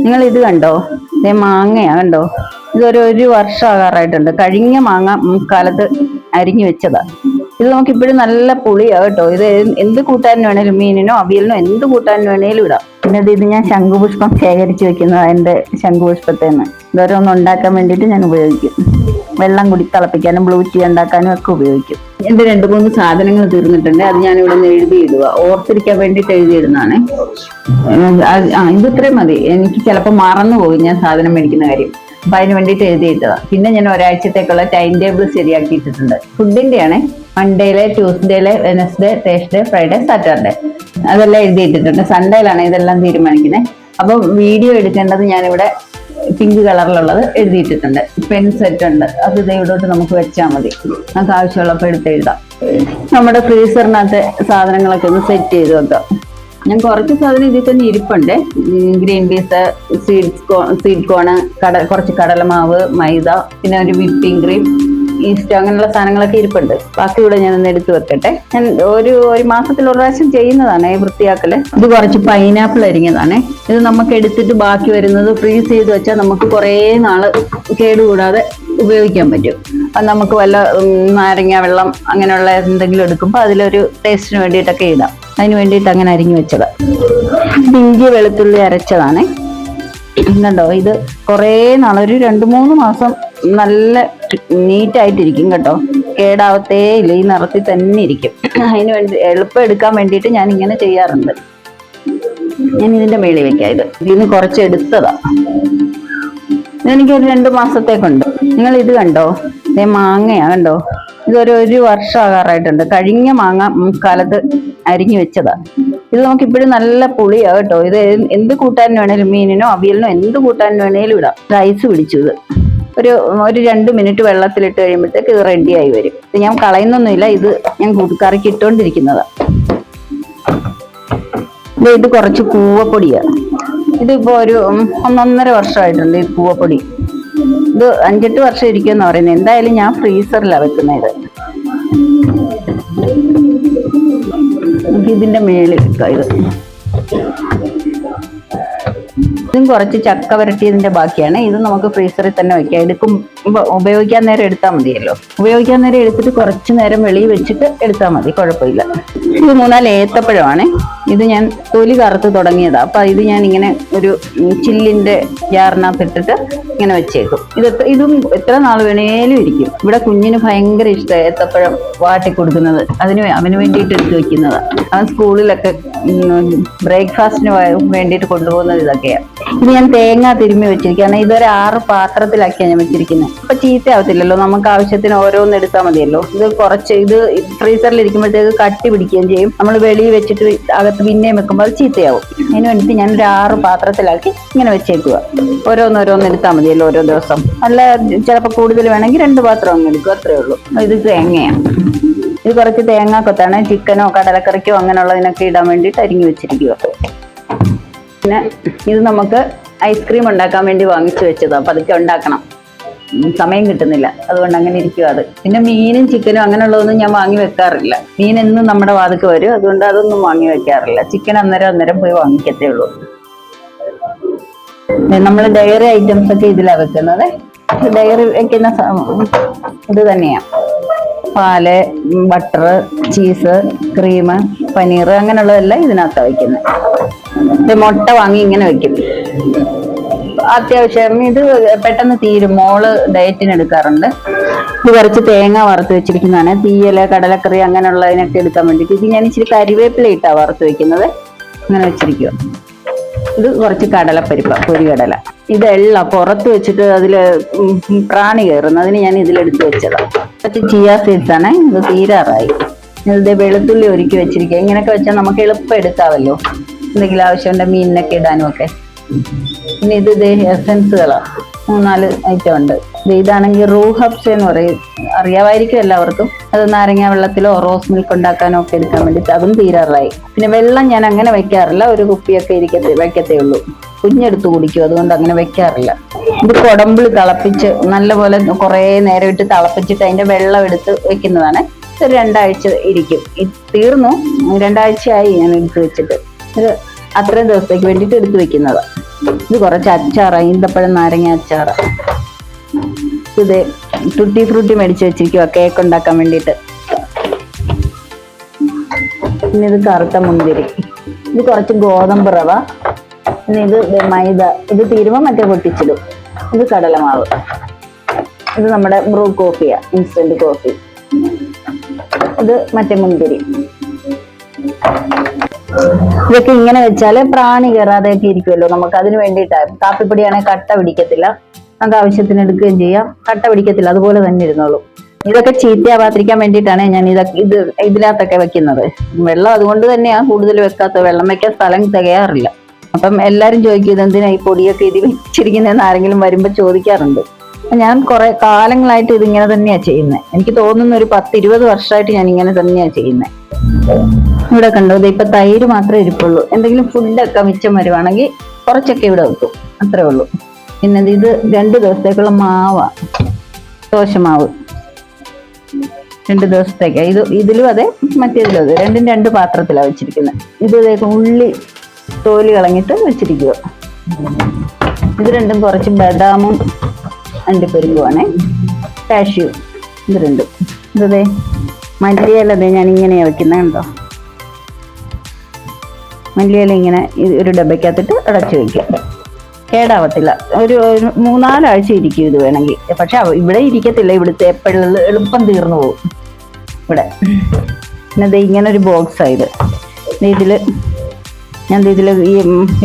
നിങ്ങൾ ഇത് കണ്ടോ? ഇതേ മാങ്ങയാ കണ്ടോ? ഇതൊരു വർഷം ആകാറായിട്ടുണ്ട്. കഴിഞ്ഞ മാങ്ങ കാലത്ത് അരിഞ്ഞു വെച്ചതാ. ഇത് നമുക്ക് ഇപ്പോഴും നല്ല പുളിയാ കേട്ടോ. ഇത് എന്ത് കൂട്ടാനും വേണേലും, മീനിനോ അവിയലിനോ എന്ത് കൂട്ടാനും വേണേലും ഇടാം. പിന്നെ ഇത് ഞാൻ ശംഖുപുഷ്പം ശേഖരിച്ച് വെക്കുന്നത് എൻ്റെ ശംഖുപുഷ്പത്തിൽ നിന്ന്. ഇതൊരൊന്നും ഉണ്ടാക്കാൻ വേണ്ടിയിട്ട് ഞാൻ ഉപയോഗിക്കും. വെള്ളം തിളപ്പിക്കാനും ബ്ലൂ ടീ ഉണ്ടാക്കാനും ഒക്കെ ഉപയോഗിക്കും. എന്റെ 2-3 സാധനങ്ങൾ തീർന്നിട്ടുണ്ട്. അത് ഞാൻ ഇവിടെ നിന്ന് എഴുതിയിടുക, ഓർത്തിരിക്കാൻ വേണ്ടിയിട്ട് എഴുതിയിടുന്നതാണ്. ഇത് ഇത്രയും മതി. എനിക്ക് ചിലപ്പോൾ മറന്നു പോകും ഞാൻ സാധനം മേടിക്കുന്ന കാര്യം. അപ്പൊ അതിന് വേണ്ടിയിട്ട് എഴുതിയിട്ടതാ. പിന്നെ ഞാൻ ഒരാഴ്ചത്തേക്കുള്ള ടൈം ടേബിൾ ശരിയാക്കിയിട്ടിട്ടുണ്ട്. ഫുഡിന്റെയാണ്. മൺഡേയിലെ, ട്യൂസ്ഡേയിലെ, വെനസ്ഡേ, തേഴ്സ്ഡേ, ഫ്രൈഡേ, സാറ്റർഡേ അതെല്ലാം എഴുതിയിട്ടിട്ടുണ്ട്. സൺഡേയിലാണ് ഇതെല്ലാം തീരുമാനിക്കുന്നത്. അപ്പൊ വീഡിയോ എടുക്കേണ്ടത് ഞാനിവിടെ പിങ്ക് കളറിലുള്ളത് എഴുതിയിട്ടിട്ടുണ്ട്. പെൻ സെറ്റ് ഉണ്ട്, അത് ഇവിടോട്ട് നമുക്ക് വെച്ചാൽ മതി. നമുക്ക് ആവശ്യമുള്ളപ്പോൾ എടുത്ത് എഴുതാം. നമ്മുടെ ഫ്രീസറിനകത്തെ സാധനങ്ങളൊക്കെ ഒന്ന് സെറ്റ് ചെയ്ത് വെക്കാം. ഞാൻ കുറച്ച് സാധനം ഇതിൽ തന്നെ ഇരിപ്പുണ്ട്. ഗ്രീൻ പീസ്, സ്വീറ്റ് കോണ്, കുറച്ച് കടലമാവ്, മൈദ, പിന്നെ ഒരു വിപ്പിംഗ് ക്രീം, ഈസ്റ്റ്, അങ്ങനെയുള്ള സാധനങ്ങളൊക്കെ ഇരിപ്പുണ്ട്. ബാക്കി ഇവിടെ ഞാനൊന്ന് എടുത്തു വെക്കട്ടെ. ഞാൻ ഒരു മാസത്തിൽ ഒരു പ്രാവശ്യം ചെയ്യുന്നതാണ് ഈ വൃത്തിയാക്കല്. ഇത് കുറച്ച് പൈനാപ്പിൾ അരിഞ്ഞതാണ്. ഇത് നമുക്ക് എടുത്തിട്ട് ബാക്കി വരുന്നത് ഫ്രീസ് ചെയ്ത് വെച്ചാൽ നമുക്ക് കുറേ നാള് കേടുകൂടാതെ ഉപയോഗിക്കാൻ പറ്റും. അത് നമുക്ക് വല്ല നാരങ്ങ വെള്ളം അങ്ങനെയുള്ള എന്തെങ്കിലും എടുക്കുമ്പോൾ അതിലൊരു ടേസ്റ്റിന് വേണ്ടിയിട്ടൊക്കെ ഇടാം. അതിന് വേണ്ടിയിട്ട് അങ്ങനെ അരിഞ്ഞു വെച്ചത്. ഇഞ്ചി വെളുത്തുള്ളി അരച്ചതാണ്. കണ്ടോ? ഇത് കുറേ നാൾ, ഒരു 2-3 മാസം നല്ല നീറ്റായിട്ടിരിക്കും കേട്ടോ. കേടാവത്തേ ഇല്ല. ഈ നിറത്തിൽ തന്നെ ഇരിക്കും. അതിന് വേണ്ടി എളുപ്പം എടുക്കാൻ വേണ്ടിയിട്ട് ഞാൻ ഇങ്ങനെ ചെയ്യാറുണ്ട്. ഞാൻ ഇതിന്റെ മേളിൽ വെക്കാം. ഇതിന്ന് കുറച്ച് എടുത്തതാ. ഇതെനിക്കൊരു 2 മാസത്തേക്കുണ്ട്. നിങ്ങൾ ഇത് കണ്ടോ? ഇതേ മാങ്ങയാ കണ്ടോ? ഇതൊരു വർഷം ആകാറായിട്ടുണ്ട്. കഴിഞ്ഞ മാങ്ങ കാലത്ത് അരിഞ്ഞു വെച്ചതാ. ഇത് നമുക്ക് ഇപ്പോഴും നല്ല പുളിയാ കേട്ടോ. ഇത് എന്ത് കൂട്ടാനും വേണേലും, മീനിനോ അവിയലിനോ എന്ത് കൂട്ടാനും വേണേലും ഇടാം. ഐസ് പിടിച്ചു. ഇത് ഒരു 2 മിനിറ്റ് വെള്ളത്തിലിട്ട് കഴിയുമ്പോഴത്തേക്ക് ഇത് റെഡിയായി വരും. ഇത് ഞാൻ കളയുന്നൊന്നുമില്ല. ഇത് ഞാൻ കറിക്ക് ഇട്ടുകൊണ്ടിരിക്കുന്നതാ. ഇത് കുറച്ച് കൂവപ്പൊടിയാ. ഇതിപ്പോ ഒരു 1-1.5 വർഷമായിട്ടുണ്ട് ഈ കൂവപ്പൊടി. ഇത് 5-8 വർഷം ഇരിക്കുമെന്ന് പറയുന്നത്. എന്തായാലും ഞാൻ ഫ്രീസറിലാണ് വെക്കുന്നത്. ഇതിന്റെ മേളിൽ വെക്കാം. ഇതും കുറച്ച് ചക്ക വരട്ടിയതിന്റെ ബാക്കിയാണ്. ഇത് നമുക്ക് ഫ്രീസറിൽ തന്നെ വെക്കാം. ഉപയോഗിക്കാൻ നേരം എടുത്താൽ മതിയല്ലോ. ഉപയോഗിക്കാൻ നേരം എടുത്തിട്ട് കുറച്ച് നേരം വെളിയിൽ വെച്ചിട്ട് എടുത്താൽ മതി, കുഴപ്പമില്ല. ഇത് 3-4 ഏത്തപ്പഴമാണ്. ഇത് ഞാൻ തൊലി കറുത്ത് തുടങ്ങിയതാ. അപ്പൊ ഇത് ഞാൻ ഇങ്ങനെ ഒരു ചില്ലിന്റെ ജാറിനകത്ത് ഇട്ടിട്ട് ഇങ്ങനെ വെച്ചേക്കും. ഇതും എത്ര നാൾ വേണേലും ഇരിക്കും. ഇവിടെ കുഞ്ഞിന് ഭയങ്കര ഇഷ്ടം ഏത്തപ്പഴം വാട്ടി കൊടുക്കുന്നത്. അവന് വേണ്ടിയിട്ട് എടുത്ത് വെക്കുന്നതാ. അവൻ സ്കൂളിലൊക്കെ ബ്രേക്ക്ഫാസ്റ്റിന് വേണ്ടിയിട്ട് കൊണ്ടുപോകുന്നത് ഇതൊക്കെയാണ്. ഇത് ഞാൻ തേങ്ങ തിരുമ്മി വെച്ചിരിക്കുകയാണ്. ഇതൊരു 6 പാത്രത്തിലാക്കിയാണ് ഞാൻ വെച്ചിരിക്കുന്നത്. അപ്പൊ ചീത്തയാവത്തില്ലല്ലോ. നമുക്ക് ആവശ്യത്തിന് ഓരോന്ന് എടുത്താൽ മതിയല്ലോ. ഇത് ഫ്രീസറിൽ ഇരിക്കുമ്പോഴത്തേക്ക് കട്ടി പിടിക്കുകയും ചെയ്യും. നമ്മൾ വെളിയിൽ വെച്ചിട്ട് അകത്ത് പിന്നെയും വെക്കുമ്പോൾ അത് ചീത്തയാവും. അതിന് വേണ്ടിയിട്ട് ഞാൻ ഒരു 6 പാത്രത്തിലാക്കി ഇങ്ങനെ വെച്ചേക്കുക. ഓരോന്നോരോന്ന് എടുത്താൽ മതിയല്ലോ ഓരോ ദിവസം. അല്ല ചിലപ്പോൾ കൂടുതൽ വേണമെങ്കിൽ 2 പാത്രം അങ്ങ് എടുക്കും, അത്രേ ഉള്ളൂ. ഇത് തേങ്ങയാണ്. ഇത് കുറച്ച് തേങ്ങാക്കൊത്താണ്. ചിക്കനോ കടലക്കറിക്കോ അങ്ങനെയുള്ളതിനൊക്കെ ഇടാൻ വേണ്ടിയിട്ട് അരിഞ്ഞു വെച്ചിരിക്കുക. പിന്നെ ഇത് നമുക്ക് ഐസ്ക്രീം ഉണ്ടാക്കാൻ വേണ്ടി വാങ്ങിച്ചു വെച്ചതാണ്. അപ്പൊ അതൊക്കെ ഉണ്ടാക്കണം, സമയം കിട്ടുന്നില്ല, അതുകൊണ്ട് അങ്ങനെ ഇരിക്കും അത്. പിന്നെ മീനും ചിക്കനും അങ്ങനെയുള്ളതൊന്നും ഞാൻ വാങ്ങി വെക്കാറില്ല. മീൻ എന്നും നമ്മുടെ വാതിക്ക് വരും, അതുകൊണ്ട് അതൊന്നും വാങ്ങി വെക്കാറില്ല. ചിക്കൻ അന്നേരം പോയി വാങ്ങിക്കത്തേ ഉള്ളൂ. നമ്മൾ ഡയറി ഐറ്റംസ് ഒക്കെ ഇതിലാണ് വെക്കുന്നത്. ഡയറി വെക്കുന്ന ഇത് തന്നെയാണ്. പാല്, ബട്ടർ, ചീസ്, ക്രീം, പനീർ അങ്ങനെയുള്ളതെല്ലാം ഇതിനകത്താണ് വയ്ക്കുന്നത്. മുട്ട വാങ്ങി ഇങ്ങനെ വെക്കും. അത്യാവശ്യം ഇത് പെട്ടെന്ന് തീരും. മോള് ഡയറ്റിന് എടുക്കാറുണ്ട്. ഇത് കുറച്ച് തേങ്ങ വറുത്ത് വെച്ചിരിക്കുന്നതാണ്. തീയല്, കടലക്കറി അങ്ങനെയുള്ളതിനൊക്കെ എടുക്കാൻ വേണ്ടിയിട്ട്. ഇത് ഞാൻ ഇച്ചിരി കരിവേപ്പില ഇട്ടാണ് വറുത്ത് വെക്കുന്നത്. അങ്ങനെ വെച്ചിരിക്കുക. ഇത് കുറച്ച് കടലപ്പരിപ്പ്, പൊരികടല. ഇതെള്ള പുറത്ത് വെച്ചിട്ട് അതില് പ്രാണി കയറുന്നു, അതിന് ഞാൻ ഇതിലെടുത്ത് വെച്ചതാണ്. കുറച്ച് ചിയ സീഡ്സ് ആണ്. ഇത് തീരാറായി. ഇത് വെളുത്തുള്ളി ഒരുക്കി വെച്ചിരിക്കുക. ഇങ്ങനെയൊക്കെ വെച്ചാൽ നമുക്ക് എളുപ്പം എടുക്കാമല്ലോ, എന്തെങ്കിലും ആവശ്യമുണ്ട് മീനിനൊക്കെ ഇടാനും ഒക്കെ. പിന്നെ ഇത് എസൻസുകളാണ്. 3-4 ഐറ്റം ഉണ്ട്. ഇതാണെങ്കിൽ റൂഹബ്സ് എന്ന് പറയും, അറിയാമായിരിക്കും എല്ലാവർക്കും. അത് നാരങ്ങ വെള്ളത്തിലോ റോസ് മിൽക്ക് ഉണ്ടാക്കാനോ ഒക്കെ എടുക്കാൻ വേണ്ടിയിട്ട്. അതും തീരാറായി. പിന്നെ വെള്ളം ഞാൻ അങ്ങനെ വെക്കാറില്ല. ഒരു കുപ്പിയൊക്കെ വെക്കത്തേ ഉള്ളൂ. കുഞ്ഞെടുത്ത് കുടിക്കും, അതുകൊണ്ട് അങ്ങനെ വെക്കാറില്ല. ഇത് കൊടമ്പിളി തിളപ്പിച്ച് നല്ലപോലെ കുറേ നേരം ഇട്ട് തിളപ്പിച്ചിട്ട് അതിന്റെ വെള്ളം എടുത്ത് വെക്കുന്നതാണ്. ഒരു 2 ആഴ്ച ഇരിക്കും. തീർന്നു, 2 ആഴ്ചയായി ഞാൻ എടുത്ത് വെച്ചിട്ട്. ഇത് അത്രയും ദിവസത്തേക്ക് വേണ്ടിയിട്ട് എടുത്ത് വെക്കുന്നത്. ഇത് കുറച്ച് അച്ചാറ്, ഈന്തപ്പഴം നാരങ്ങ അച്ചാറ്. ഇത് ടൂട്ടി ഫ്രൂട്ടി മേടിച്ച് വെച്ചിരിക്കുക കേക്ക് ഉണ്ടാക്കാൻ വേണ്ടിയിട്ട്. പിന്നെ ഇത് കറുത്ത മുന്തിരി, ഇത് കുറച്ച് ഗോതമ്പ് റവ, പിന്നെ ഇത് മൈദ, ഇത് തീരുമ്പോൾ മറ്റേ പൊട്ടിച്ചിടും. ഇത് കടലമാവ്, ഇത് നമ്മുടെ ബ്രൂ കോഫിയാ, ഇൻസ്റ്റന്റ് കോഫി. ഇത് മറ്റേ മുന്തിരി. ഇതൊക്കെ ഇങ്ങനെ വെച്ചാല് പ്രാണി കയറാതെയൊക്കെ ഇരിക്കുമല്ലോ. നമുക്ക് അതിന് വേണ്ടിയിട്ടാണ്. കാപ്പിപ്പൊടിയാണെങ്കിൽ കട്ട പിടിക്കത്തില്ല, നമുക്ക് ആവശ്യത്തിന് എടുക്കുകയും ചെയ്യാം, കട്ട പിടിക്കത്തില്ല, അതുപോലെ തന്നെ ഇരുന്നോളൂ. ഇതൊക്കെ ചീത്തയാവാതിരിക്കാൻ വേണ്ടിയിട്ടാണ് ഞാൻ ഇതിനകത്തൊക്കെ വെക്കുന്നത്. വെള്ളം അതുകൊണ്ട് തന്നെയാണ് കൂടുതൽ വെക്കാത്തത്. വെള്ളം വെക്കാൻ സ്ഥലം തികയാറില്ല. അപ്പം എല്ലാരും ചോദിക്കും ഇതെന്തിനാ ഈ പൊടിയൊക്കെ ഇത് വെച്ചിരിക്കുന്നതെന്ന് ആരെങ്കിലും വരുമ്പോ ചോദിക്കാറുണ്ട്. ഞാൻ കുറെ കാലങ്ങളായിട്ട് ഇതിങ്ങനെ തന്നെയാ ചെയ്യുന്നത്. എനിക്ക് തോന്നുന്ന ഒരു 10-20 വർഷമായിട്ട് ഞാൻ ഇങ്ങനെ തന്നെയാ ചെയ്യുന്നത്. ഇവിടെ കണ്ടോ, ഇപ്പൊ തൈര് മാത്രമേ ഇരിപ്പുള്ളൂ. എന്തെങ്കിലും ഫുഡൊക്കെ മിച്ചം വരുവാണെങ്കിൽ കുറച്ചൊക്കെ ഇവിടെ വെക്കും, അത്രേ ഉള്ളൂ. പിന്നെ ഇത് 2 ദിവസത്തേക്കുള്ള മാവാ, ദോശമാവ് 2 ദിവസത്തേക്കാ. ഇതിലും അതെ മറ്റേതിലും അതെ, രണ്ടും 2 പാത്രത്തിലാണ് വെച്ചിരിക്കുന്നത്. ഇത് ഉള്ളി തോല് കളഞ്ഞിട്ട് വെച്ചിരിക്കുക. ഇത് രണ്ടും കുറച്ച് ബദാമും അണ്ടിപ്പരിപ്പുമാണേ, കാഷ്യൂ. ഇത് രണ്ടും ഇതേ മല്ലിയിലതേ ഞാൻ ഇങ്ങനെയാ വെക്കുന്നത് കണ്ടോ. മല്ലിയില ഇങ്ങനെ ഒരു ഡബയ്ക്കകത്തിട്ട് അടച്ചു വെക്കും, കേടാവത്തില്ല. ഒരു 3-4 ആഴ്ച ഇരിക്കും ഇത് വേണമെങ്കിൽ. പക്ഷെ ഇവിടെ ഇരിക്കത്തില്ല, ഇവിടുത്തെ എപ്പോഴും എളുപ്പം തീർന്നു പോകും ഇവിടെ. പിന്നെ ഇത് ഇങ്ങനെ ഒരു ബോക്സായത്. ഇതില് ഈ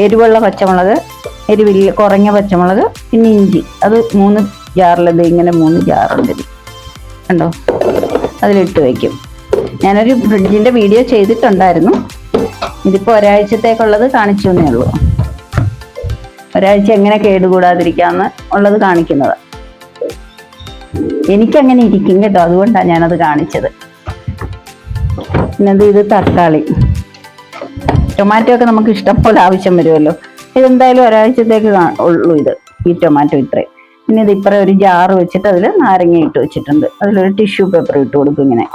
എരിവുള്ള പച്ചമുളക്, എരിവില്ല കുറഞ്ഞ പച്ചമുളക്, പിന്നെ ഇഞ്ചി, അത് 3 ജാറിലത് ഇങ്ങനെ 3 ജാറുണ്ട് കണ്ടോ, അതിലിട്ട് വയ്ക്കും. ഞാനൊരു ഫ്രിഡ്ജിന്റെ വീഡിയോ ചെയ്തിട്ടുണ്ടായിരുന്നു. ഇതിപ്പോ ഒരാഴ്ചത്തേക്കുള്ളത് കാണിച്ചു എന്നേ ഉള്ളൂ. ഒരാഴ്ച എങ്ങനെ കേടുകൂടാതിരിക്കാന്ന് ഉള്ളത് കാണിക്കുന്നത്. എനിക്കങ്ങനെ ഇരിക്കും കേട്ടോ, അതുകൊണ്ടാണ് ഞാനത് കാണിച്ചത്. പിന്നെ ഇത് തക്കാളി, ടൊമാറ്റോ ഒക്കെ നമുക്ക് ഇഷ്ടം പോലെ ആവശ്യം വരുമല്ലോ. ഇതെന്തായാലും ഒരാഴ്ചത്തേക്ക് ഉള്ളൂ ഇത്, ഈ ടൊമാറ്റോ ഇത്രയും. പിന്നെ ഇത് ഇപ്പറേ ഒരു ജാറ് വെച്ചിട്ട് അതിൽ നാരങ്ങ ഇട്ട് വെച്ചിട്ടുണ്ട്. അതിലൊരു ടിഷ്യൂ പേപ്പർ ഇട്ട് കൊടുക്കും ഇങ്ങനെ.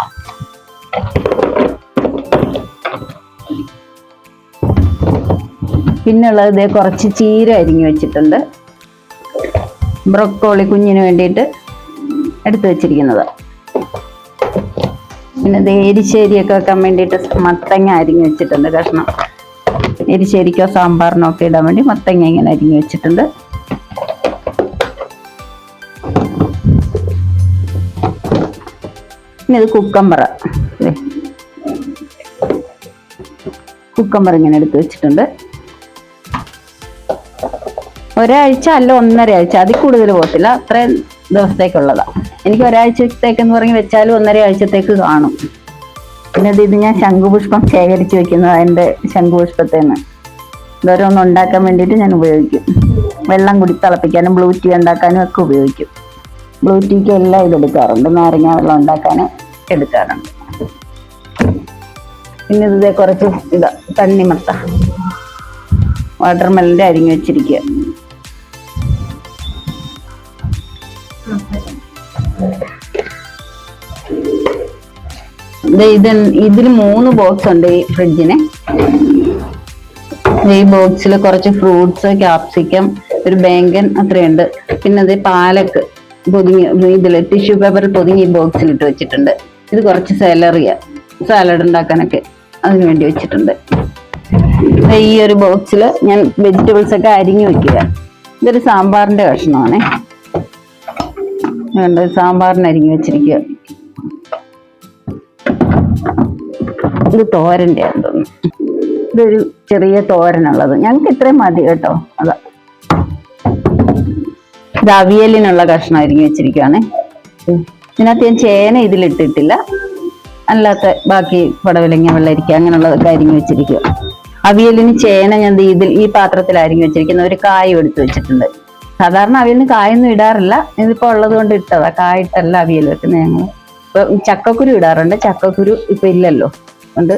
പിന്നുള്ളത് ഇതേ കുറച്ച് ചീര അരിഞ്ഞു വെച്ചിട്ടുണ്ട്. ബ്രൊക്കോളി കുഞ്ഞിന് വേണ്ടിയിട്ട് എടുത്തു വെച്ചിരിക്കുന്നത്. പിന്നെ ഇത് എരിശ്ശേരിയൊക്കെ വെക്കാൻ വേണ്ടിയിട്ട് മത്തങ്ങ അരിഞ്ഞു വെച്ചിട്ടുണ്ട് കഷ്ണം. എരിശ്ശേരിക്കോ സാമ്പാറിനോ ഒക്കെ ഇടാൻ വേണ്ടി മത്തങ്ങ ഇങ്ങനെ അരിഞ്ഞു വെച്ചിട്ടുണ്ട്. പിന്നെ ഇത് കുക്കമ്പർ ഇങ്ങനെ എടുത്ത് വെച്ചിട്ടുണ്ട്. ഒരാഴ്ച അല്ല 1.5 ആഴ്ച, അതിൽ കൂടുതൽ പോകത്തില്ല. അത്രയും ദിവസത്തേക്കുള്ളതാ. എനിക്ക് ഒരാഴ്ചത്തേക്കെന്ന് പറഞ്ഞ് വെച്ചാലും 1.5 ആഴ്ചത്തേക്ക് കാണും. പിന്നെ ഇത് ഞാൻ ശംഖുപുഷ്പം ശേഖരിച്ച് വെക്കുന്നത്, എൻ്റെ ശംഖുപുഷ്പത്തേന്ന് ഇതൊരൊന്നും ഉണ്ടാക്കാൻ വേണ്ടിയിട്ട് ഞാൻ ഉപയോഗിക്കും. വെള്ളം കുടി തിളപ്പിക്കാനും ബ്ലൂ ടീ ഉണ്ടാക്കാനും ഒക്കെ ഉപയോഗിക്കും. ബ്ലൂ ടീക്ക് എല്ലാം ഇതെടുക്കാറുണ്ട്, നാരങ്ങ വെള്ളം ഉണ്ടാക്കാനും എടുക്കാറുണ്ട്. പിന്നെ ഇത് കുറച്ച് തണ്ണിമത്ത വാട്ടർമെലന്റെ അരിഞ്ഞു വെച്ചിരിക്കുക. ഇതിൽ 3 ബോക്സ് ഉണ്ട് ഈ ഫ്രിഡ്ജിന്. ഈ ബോക്സിൽ കുറച്ച് ഫ്രൂട്ട്സ്, ക്യാപ്സിക്കം, ഒരു ബേങ്കൻ അത്രയുണ്ട്. പിന്നെ അത് പാലക്ക് പൊതിഞ്ഞ് ഇതിൽ ടിഷ്യൂ പേപ്പറിൽ പൊതിഞ്ഞ് ഈ ബോക്സിൽ ഇട്ട് വെച്ചിട്ടുണ്ട്. ഇത് കുറച്ച് സാലറിയാ, സാലഡ് ഉണ്ടാക്കാനൊക്കെ അതിന് വേണ്ടി വെച്ചിട്ടുണ്ട്. ഈ ഒരു ബോക്സിൽ ഞാൻ വെജിറ്റബിൾസ് ഒക്കെ അരിഞ്ഞു വെക്കുക. ഇതൊരു സാമ്പാറിന്റെ കഷ്ണമാണേ, സാമ്പാറിന് അരിഞ്ഞു വെച്ചിരിക്കുക. ഇത് തോരൻ്റെ തോന്നുന്നു. ഇതൊരു ചെറിയ തോരനുള്ളത്, ഞങ്ങൾക്ക് ഇത്രയും മതി കേട്ടോ. അതാ ഇത് അവിയലിനുള്ള കഷ്ണം അരിഞ്ഞു വെച്ചിരിക്കുകയാണ്. ഇതിനകത്ത് ഞാൻ ചേന ഇതിലിട്ടിട്ടില്ല, അല്ലാത്ത ബാക്കി പടവലങ്ങ, വെള്ളരിക്ക അങ്ങനെയുള്ളതൊക്കെ അരിഞ്ഞു വെച്ചിരിക്കുക. അവിയലിന് ചേന ഞാൻ ഈ പാത്രത്തിൽ അരിഞ്ഞു വെച്ചിരിക്കുന്ന ഒരു കായും എടുത്തു വെച്ചിട്ടുണ്ട്. സാധാരണ അവിയലിന് കായൊന്നും ഇടാറില്ല, ഇതിപ്പോ ഉള്ളത് കൊണ്ട് ഇട്ടതാ. കായിട്ടല്ല അവിയൽ വെക്കുന്നത് ഞങ്ങൾ. ഇപ്പൊ ചക്കക്കുരു ഇടാറുണ്ട്, ചക്കക്കുരു ഇപ്പൊ ഇല്ലല്ലോ, അതുകൊണ്ട്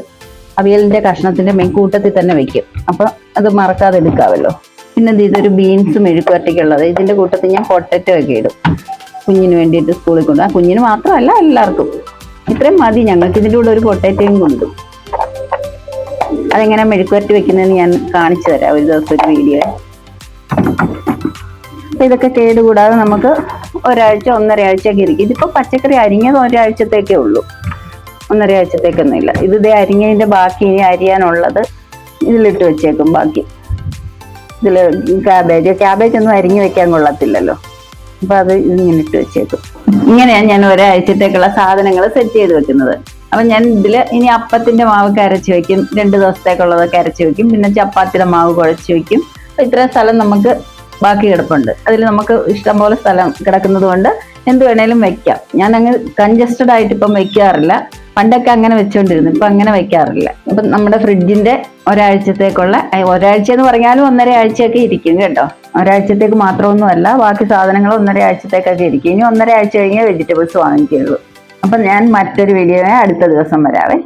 അവിയലിന്റെ കഷ്ണത്തിന്റെ കൂട്ടത്തിൽ തന്നെ വെക്കും. അപ്പൊ അത് മറക്കാതെ എടുക്കാമല്ലോ. പിന്നെ ഇതൊരു ബീൻസ് മെഴുക്കുവരട്ടിക്കുള്ളത്. ഇതിന്റെ കൂട്ടത്തിൽ ഞാൻ പൊട്ടറ്റോ ഒക്കെ ഇടും, കുഞ്ഞിന് വേണ്ടിയിട്ട് സ്കൂളിൽ കൊണ്ടുപോകാം. കുഞ്ഞിന് മാത്രമല്ല എല്ലാവർക്കും. ഇത്രയും മതി ഞങ്ങൾക്ക്. ഇതിൻ്റെ കൂടെ ഒരു പൊട്ടറ്റോയും കൊണ്ടു. അതെങ്ങനെ മെഴുക്കുവരട്ടി വെക്കുന്നതെന്ന് ഞാൻ കാണിച്ചു തരാം ഒരു ദിവസം ഒരു വീഡിയോ. അപ്പൊ ഇതൊക്കെ കേടുകൂടാതെ നമുക്ക് ഒരാഴ്ച 1.5 ആഴ്ചയൊക്കെ ഇരിക്കും. ഇതിപ്പോ പച്ചക്കറി അരിഞ്ഞത് ഒരാഴ്ചത്തേക്കേ ഉള്ളൂ, 1.5 ആഴ്ചത്തേക്കൊന്നും ഇല്ല. ഇത് ഇതേ അരിഞ്ഞതിന്റെ ബാക്കി ഇനി അരിയാനുള്ളത് ഇതിലിട്ട് വെച്ചേക്കും. ബാക്കി ഇതില് ക്യാബേജ് ഒന്നും അരിഞ്ഞു വെക്കാൻ കൊള്ളത്തില്ലല്ലോ, അപ്പൊ അത് ഇങ്ങനെ ഇട്ട് വെച്ചേക്കും. ഇങ്ങനെയാണ് ഞാൻ ഒരാഴ്ചത്തേക്കുള്ള സാധനങ്ങൾ സെറ്റ് ചെയ്ത് വെക്കുന്നത്. അപ്പൊ ഞാൻ ഇതില് ഇനി അപ്പത്തിന്റെ മാവ് അരച്ച് വെക്കും, 2 ദിവസത്തേക്കുള്ളതൊക്കെ അരച്ച് വെക്കും. പിന്നെ ചപ്പാത്തിയുടെ മാവ് കുഴച്ച് വെക്കും. അപ്പൊ ഇത്രയും സ്ഥലം നമുക്ക് ബാക്കി കിടപ്പുണ്ട്. അതിൽ നമുക്ക് ഇഷ്ടംപോലെ സ്ഥലം കിടക്കുന്നത് കൊണ്ട് എന്ത് വേണേലും വെക്കാം. ഞാൻ അങ്ങ് കൺജസ്റ്റഡ് ആയിട്ട് ഇപ്പം വെക്കാറില്ല. പണ്ടൊക്കെ അങ്ങനെ വെച്ചോണ്ടിരുന്നു, ഇപ്പൊ അങ്ങനെ വെക്കാറില്ല. അപ്പൊ നമ്മുടെ ഫ്രിഡ്ജിന്റെ ഒരാഴ്ചത്തേക്കുള്ള, ഒരാഴ്ച എന്ന് പറഞ്ഞാലും 1.5 ആഴ്ചയൊക്കെ ഇരിക്കും കേട്ടോ. ഒരാഴ്ചത്തേക്ക് മാത്രമൊന്നുമല്ല, ബാക്കി സാധനങ്ങൾ 1.5 ആഴ്ചത്തേക്കൊക്കെ ഇരിക്കും. ഇനി 1.5 ആഴ്ച കഴിഞ്ഞേ വെജിറ്റബിൾസ് വാങ്ങിക്കുള്ളൂ. അപ്പൊ ഞാൻ മറ്റൊരു വീഡിയോയെ അടുത്ത ദിവസം വരാവേ.